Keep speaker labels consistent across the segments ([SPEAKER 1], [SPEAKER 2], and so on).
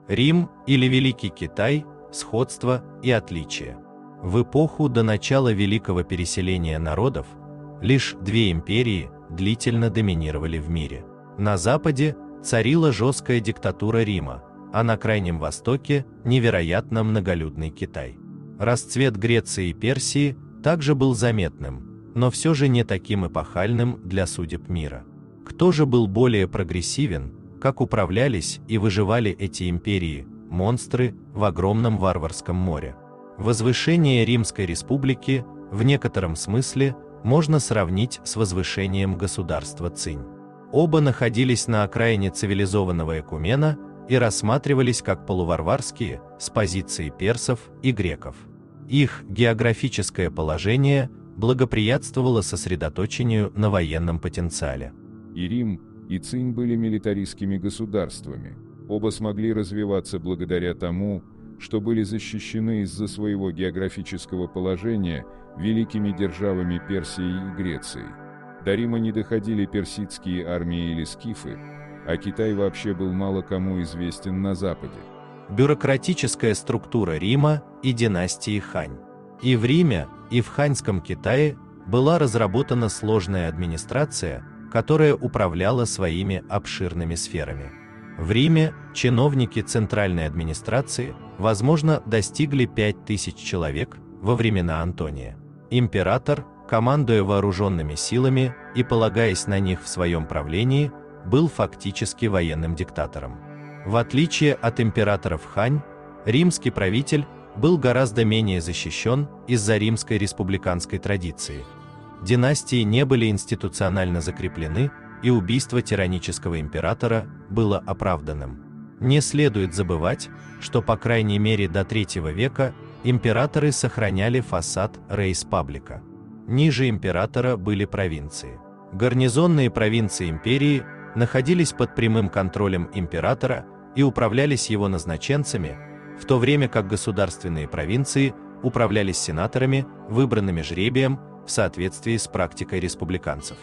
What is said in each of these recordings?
[SPEAKER 1] Рим или Великий Китай, сходство и отличия. В эпоху до начала великого переселения народов лишь две империи длительно доминировали в мире. На западе царила жесткая диктатура Рима, а на Крайнем Востоке невероятно многолюдный Китай. Расцвет Греции и Персии также был заметным, но все же не таким эпохальным для судеб мира. Кто же был более прогрессивен, как управлялись и выживали эти империи, монстры в огромном варварском море? Возвышение Римской республики в некотором смысле можно сравнить с возвышением государства Цинь. Оба находились на окраине цивилизованного экумена и рассматривались как полуварварские с позиции персов и греков. Их географическое положение благоприятствовало сосредоточению на военном потенциале.
[SPEAKER 2] И Рим, и Цинь были милитаристскими государствами. Оба смогли развиваться благодаря тому, что были защищены из-за своего географического положения великими державами Персией и Грецией. До Рима не доходили персидские армии или скифы, а Китай вообще был мало кому известен на Западе.
[SPEAKER 1] Бюрократическая структура Рима и династии Хань. И в Риме, и в Ханьском Китае была разработана сложная администрация, которая управляла своими обширными сферами. В Риме чиновники центральной администрации, возможно, достигли 5000 человек во времена Антония. Император, командуя вооруженными силами и полагаясь на них в своем правлении, был фактически военным диктатором. В отличие от императоров Хань, римский правитель был гораздо менее защищен из-за римской республиканской традиции. Династии не были институционально закреплены, и убийство тиранического императора было оправданным. Не следует забывать, что по крайней мере до III века императоры сохраняли фасад рейс-паблика. Ниже императора были провинции. Гарнизонные провинции империи находились под прямым контролем императора и управлялись его назначенцами, в то время как государственные провинции управлялись сенаторами, выбранными жребием в соответствии с практикой республиканцев.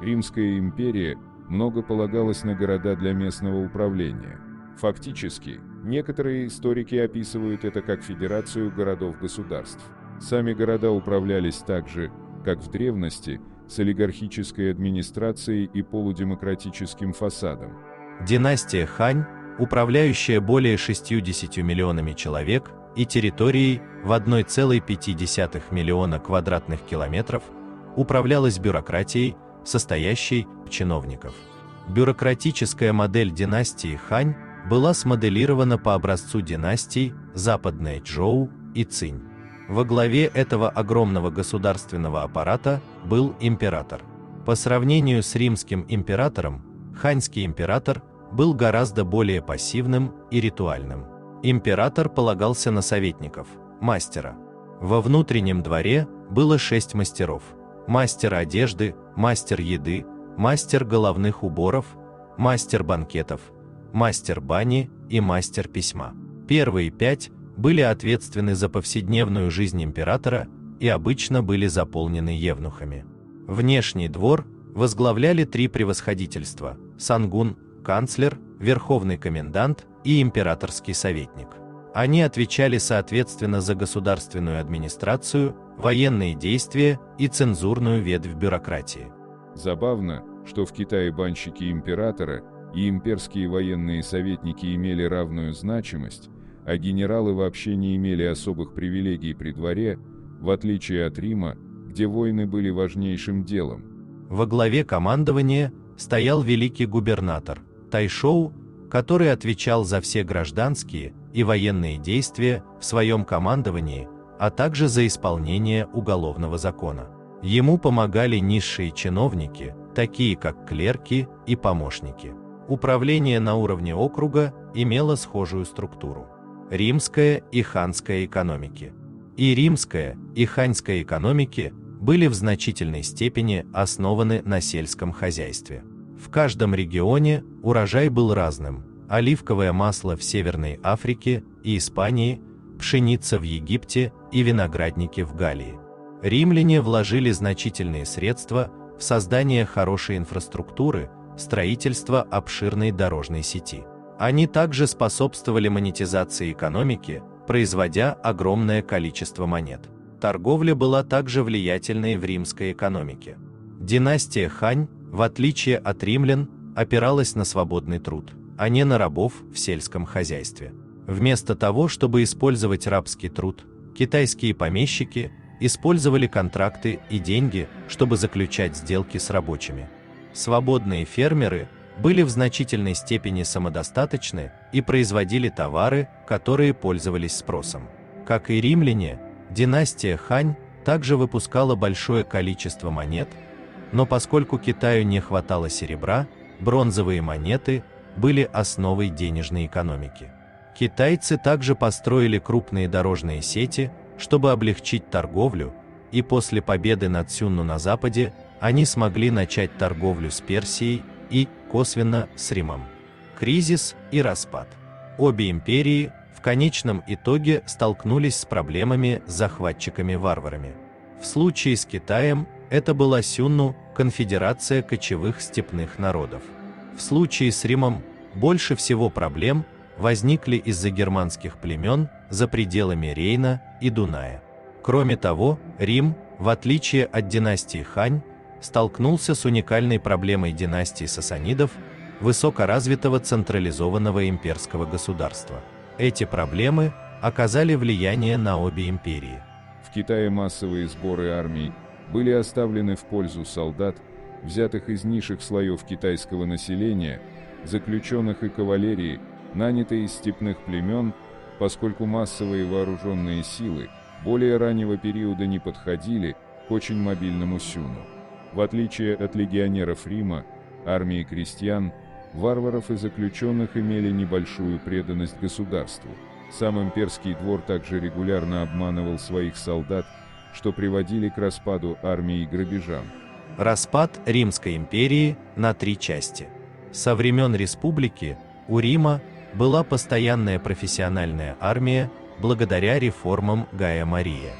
[SPEAKER 2] Римская империя много полагалась на города для местного управления. Фактически, некоторые историки описывают это как федерацию городов-государств. Сами города управлялись так же, как в древности, с олигархической администрацией и полудемократическим фасадом.
[SPEAKER 1] Династия Хань, управляющая более 60 миллионами человек и территорией в 1,5 миллиона квадратных километров, управлялась бюрократией, состоящей из чиновников. Бюрократическая модель династии Хань была смоделирована по образцу династий Западная Чжоу и Цинь. Во главе этого огромного государственного аппарата был император. По сравнению с римским императором, ханьский император был гораздо более пассивным и ритуальным. Император полагался на советников, мастера. Во внутреннем дворе было 6 мастеров: мастер одежды, мастер еды, мастер головных уборов, мастер банкетов, мастер бани и мастер письма. Первые 5 были ответственны за повседневную жизнь императора и обычно были заполнены евнухами. Внешний двор возглавляли 3 превосходительства: сангун, канцлер, верховный комендант и императорский советник. Они отвечали соответственно за государственную администрацию, военные действия и цензурную ветвь бюрократии.
[SPEAKER 2] Забавно, что в Китае банщики императора и имперские военные советники имели равную значимость, а генералы вообще не имели особых привилегий при дворе, в отличие от Рима, где войны были важнейшим делом.
[SPEAKER 1] Во главе командования стоял великий губернатор Тайшоу, который отвечал за все гражданские и военные действия в своем командовании, а также за исполнение уголовного закона. Ему помогали низшие чиновники, такие как клерки и помощники. Управление на уровне округа имело схожую структуру. Римская и ханская экономики. И римская, и ханьская экономики были в значительной степени основаны на сельском хозяйстве. В каждом регионе урожай был разным: оливковое масло в Северной Африке и Испании, пшеница в Египте и виноградники в Галлии. Римляне вложили значительные средства в создание хорошей инфраструктуры, строительство обширной дорожной сети. Они также способствовали монетизации экономики, производя огромное количество монет. Торговля была также влиятельной в римской экономике. Династия Хань, в отличие от римлян, опиралась на свободный труд, а не на рабов в сельском хозяйстве. Вместо того, чтобы использовать рабский труд, китайские помещики использовали контракты и деньги, чтобы заключать сделки с рабочими. Свободные фермеры были в значительной степени самодостаточны и производили товары, которые пользовались спросом. Как и римляне, династия Хань также выпускала большое количество монет, но поскольку Китаю не хватало серебра, бронзовые монеты были основой денежной экономики. Китайцы также построили крупные дорожные сети, чтобы облегчить торговлю, и после победы над Сюнну на западе они смогли начать торговлю с Персией и, косвенно, с Римом. Кризис и распад. Обе империи в конечном итоге столкнулись с проблемами с захватчиками-варварами. В случае с Китаем это была Сюнну, конфедерация кочевых степных народов. В случае с Римом больше всего проблем возникли из-за германских племен за пределами Рейна и Дуная. Кроме того, Рим, в отличие от династии Хань, столкнулся с уникальной проблемой династии сасанидов, высокоразвитого централизованного имперского государства. Эти проблемы оказали влияние на обе империи.
[SPEAKER 2] В Китае массовые сборы армий были оставлены в пользу солдат, взятых из низших слоев китайского населения, заключенных и кавалерии, нанятой из степных племен, поскольку массовые вооруженные силы более раннего периода не подходили к очень мобильному Сюну. В отличие от легионеров Рима, армии крестьян, варваров и заключенных имели небольшую преданность государству. Сам имперский двор также регулярно обманывал своих солдат, что приводили к распаду армии и грабежам.
[SPEAKER 1] Распад Римской империи на три части. Со времен республики у Рима была постоянная профессиональная армия благодаря реформам Гая Мария.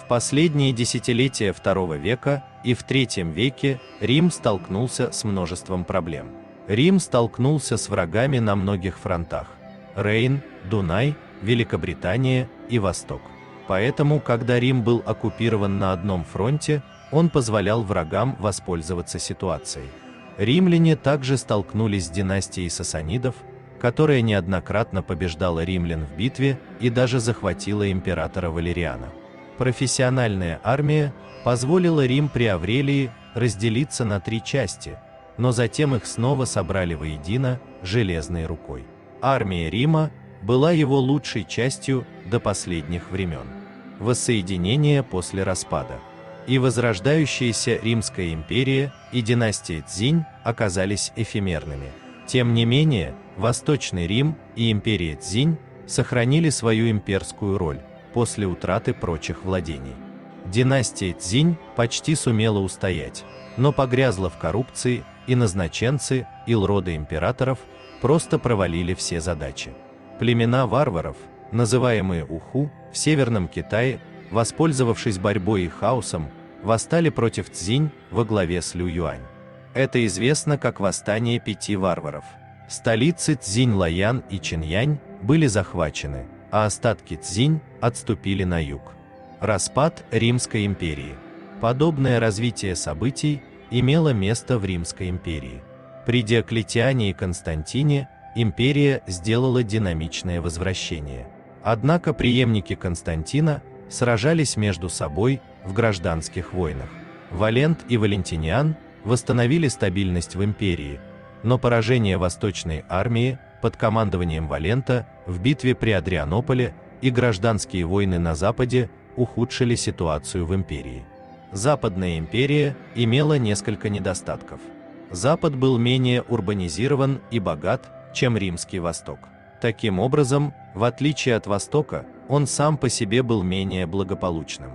[SPEAKER 1] В последние десятилетия II века и в III веке Рим столкнулся с множеством проблем. Рим столкнулся с врагами на многих фронтах – Рейн, Дунай, Великобритания и Восток. Поэтому, когда Рим был оккупирован на одном фронте, он позволял врагам воспользоваться ситуацией. Римляне также столкнулись с династией сасанидов, которая неоднократно побеждала римлян в битве и даже захватила императора Валериана. Профессиональная армия позволила Рим при Аврелии разделиться на три части, но затем их снова собрали воедино железной рукой. Армия Рима была его лучшей частью до последних времен. Воссоединение после распада. И возрождающаяся Римская империя и династия Цзинь оказались эфемерными. Тем не менее, Восточный Рим и империя Цзинь сохранили свою имперскую роль после утраты прочих владений. Династия Цзинь почти сумела устоять, но погрязла в коррупции, и назначенцы рода императоров просто провалили все задачи. Племена варваров, называемые Уху, в Северном Китае, воспользовавшись борьбой и хаосом, восстали против Цзинь во главе с Лю Юань. Это известно как восстание 5 варваров. Столицы Цзинь-Лаян и Чиньянь были захвачены, а остатки Цзинь отступили на юг. Распад Римской империи. Подобное развитие событий имело место в Римской империи. При Диоклетиане и Константине империя сделала динамичное возвращение. Однако преемники Константина сражались между собой в гражданских войнах. Валент и Валентиниан восстановили стабильность в империи, но поражение Восточной армии под командованием Валента в битве при Адрианополе и гражданские войны на Западе ухудшили ситуацию в империи. Западная империя имела несколько недостатков. Запад был менее урбанизирован и богат, чем Римский Восток. Таким образом, в отличие от Востока, он сам по себе был менее благополучным.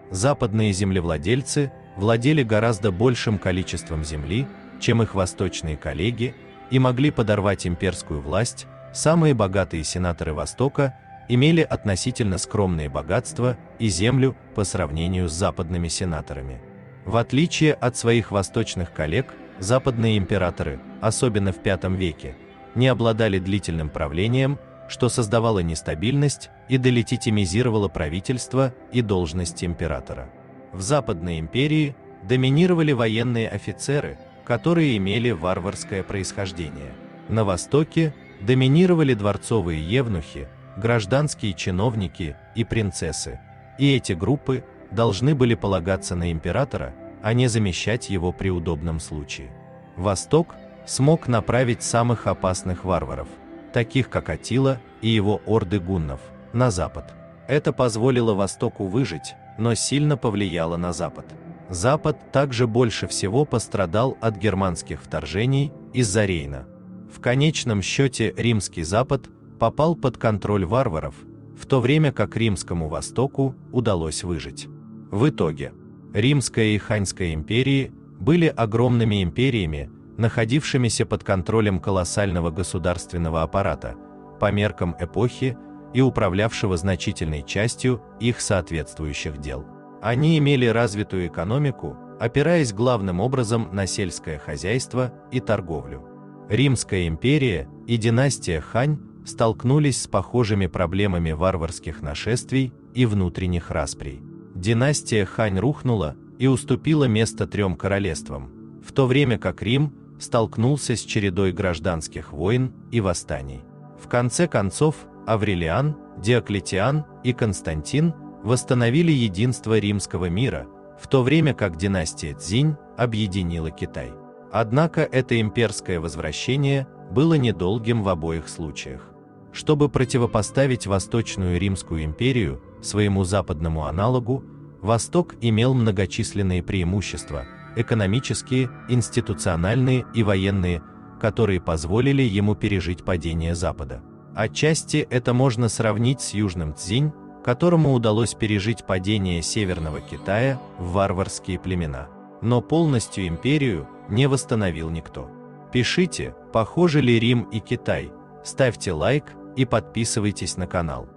[SPEAKER 1] Западные землевладельцы владели гораздо большим количеством земли, чем их восточные коллеги, и могли подорвать имперскую власть. Самые богатые сенаторы Востока имели относительно скромные богатства и землю по сравнению с западными сенаторами. В отличие от своих восточных коллег, западные императоры, особенно в V веке, не обладали длительным правлением, что создавало нестабильность и делегитимизировало правительство и должность императора. В Западной империи доминировали военные офицеры, которые имели варварское происхождение. На Востоке доминировали дворцовые евнухи, гражданские чиновники и принцессы, и эти группы должны были полагаться на императора, а не замещать его при удобном случае. Восток смог направить самых опасных варваров, таких как Аттила и его орды гуннов, на запад. Это позволило Востоку выжить, но сильно повлияло на Запад. Запад также больше всего пострадал от германских вторжений из-за Рейна. В конечном счете Римский Запад попал под контроль варваров, в то время как Римскому Востоку удалось выжить. В итоге, Римская и Ханьская империи были огромными империями, находившимися под контролем колоссального государственного аппарата, по меркам эпохи, и управлявшего значительной частью их соответствующих дел. Они имели развитую экономику, опираясь главным образом на сельское хозяйство и торговлю. Римская империя и династия Хань столкнулись с похожими проблемами варварских нашествий и внутренних расприй. Династия Хань рухнула и уступила место 3 королевствам, в то время как Рим столкнулся с чередой гражданских войн и восстаний. В конце концов, Аврелиан, Диоклетиан и Константин восстановили единство римского мира, в то время как династия Цзинь объединила Китай. Однако это имперское возвращение было недолгим в обоих случаях. Чтобы противопоставить Восточную Римскую империю своему западному аналогу, Восток имел многочисленные преимущества – экономические, институциональные и военные, которые позволили ему пережить падение Запада. Отчасти это можно сравнить с Южным Цзинь, которому удалось пережить падение Северного Китая в варварские племена. Но полностью империю не восстановил никто. Пишите, похожи ли Рим и Китай, ставьте лайк и подписывайтесь на канал.